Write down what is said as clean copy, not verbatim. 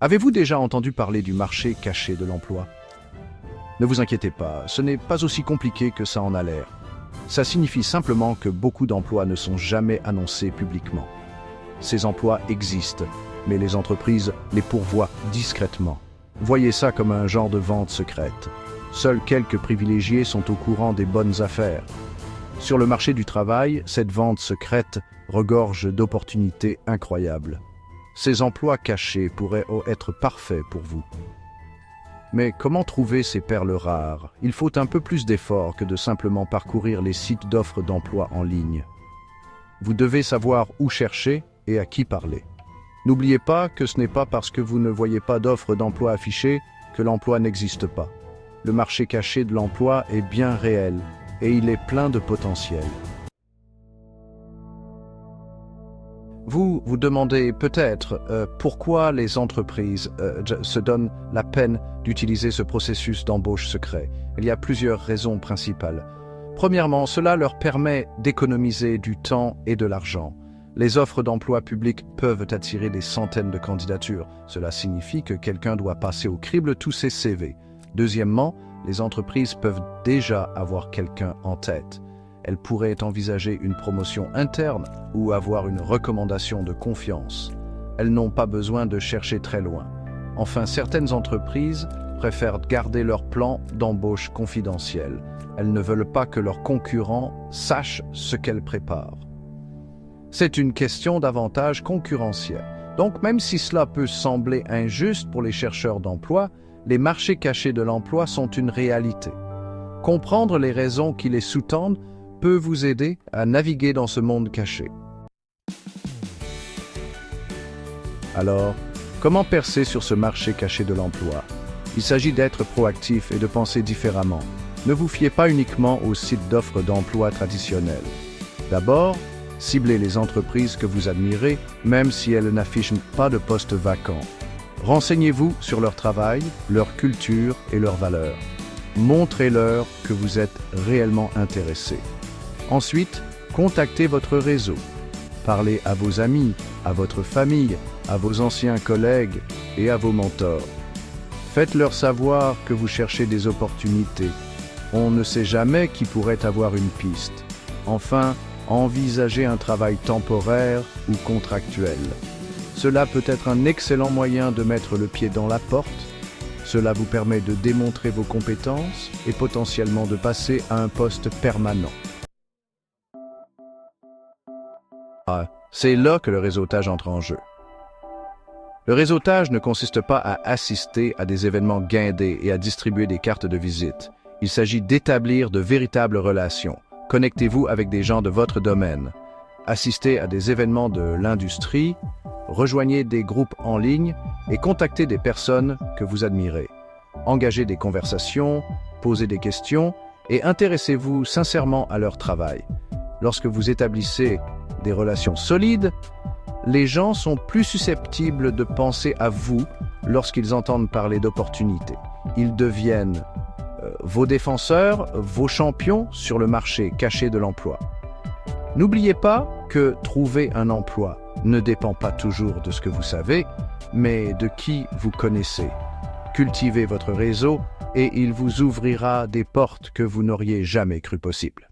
Avez-vous déjà entendu parler du marché caché de l'emploi? Ne vous inquiétez pas, ce n'est pas aussi compliqué que ça en a l'air. Ça signifie simplement que beaucoup d'emplois ne sont jamais annoncés publiquement. Ces emplois existent, mais les entreprises les pourvoient discrètement. Voyez ça comme un genre de vente secrète. Seuls quelques privilégiés sont au courant des bonnes affaires. Sur le marché du travail, cette vente secrète regorge d'opportunités incroyables. Ces emplois cachés pourraient être parfaits pour vous. Mais comment trouver ces perles rares? Il faut un peu plus d'effort que de simplement parcourir les sites d'offres d'emploi en ligne. Vous devez savoir où chercher et à qui parler. N'oubliez pas que ce n'est pas parce que vous ne voyez pas d'offres d'emploi affichées que l'emploi n'existe pas. Le marché caché de l'emploi est bien réel et il est plein de potentiel. Vous vous demandez peut-être pourquoi les entreprises se donnent la peine d'utiliser ce processus d'embauche secret. Il y a plusieurs raisons principales. Premièrement, cela leur permet d'économiser du temps et de l'argent. Les offres d'emploi publiques peuvent attirer des centaines de candidatures. Cela signifie que quelqu'un doit passer au crible tous ses CV. Deuxièmement, les entreprises peuvent déjà avoir quelqu'un en tête. Elles pourraient envisager une promotion interne ou avoir une recommandation de confiance. Elles n'ont pas besoin de chercher très loin. Enfin, certaines entreprises préfèrent garder leur plan d'embauche confidentiel. Elles ne veulent pas que leurs concurrents sachent ce qu'elles préparent. C'est une question d'avantage concurrentiel. Donc, même si cela peut sembler injuste pour les chercheurs d'emploi, les marchés cachés de l'emploi sont une réalité. Comprendre les raisons qui les sous-tendent peut vous aider à naviguer dans ce monde caché. Alors, comment percer sur ce marché caché de l'emploi? Il s'agit d'être proactif et de penser différemment. Ne vous fiez pas uniquement aux sites d'offres d'emploi traditionnels. D'abord, ciblez les entreprises que vous admirez, même si elles n'affichent pas de postes vacants. Renseignez-vous sur leur travail, leur culture et leurs valeurs. Montrez-leur que vous êtes réellement intéressé. Ensuite, contactez votre réseau. Parlez à vos amis, à votre famille, à vos anciens collègues et à vos mentors. Faites-leur savoir que vous cherchez des opportunités. On ne sait jamais qui pourrait avoir une piste. Enfin, envisagez un travail temporaire ou contractuel. Cela peut être un excellent moyen de mettre le pied dans la porte. Cela vous permet de démontrer vos compétences et potentiellement de passer à un poste permanent. C'est là que le réseautage entre en jeu. Le réseautage ne consiste pas à assister à des événements guindés et à distribuer des cartes de visite. Il s'agit d'établir de véritables relations. Connectez-vous avec des gens de votre domaine. Assistez à des événements de l'industrie, rejoignez des groupes en ligne et contactez des personnes que vous admirez. Engagez des conversations, posez des questions et intéressez-vous sincèrement à leur travail. Lorsque vous établissez des relations solides, les gens sont plus susceptibles de penser à vous lorsqu'ils entendent parler d'opportunités. Ils deviennent vos défenseurs, vos champions sur le marché caché de l'emploi. N'oubliez pas que trouver un emploi ne dépend pas toujours de ce que vous savez, mais de qui vous connaissez. Cultivez votre réseau et il vous ouvrira des portes que vous n'auriez jamais cru possibles.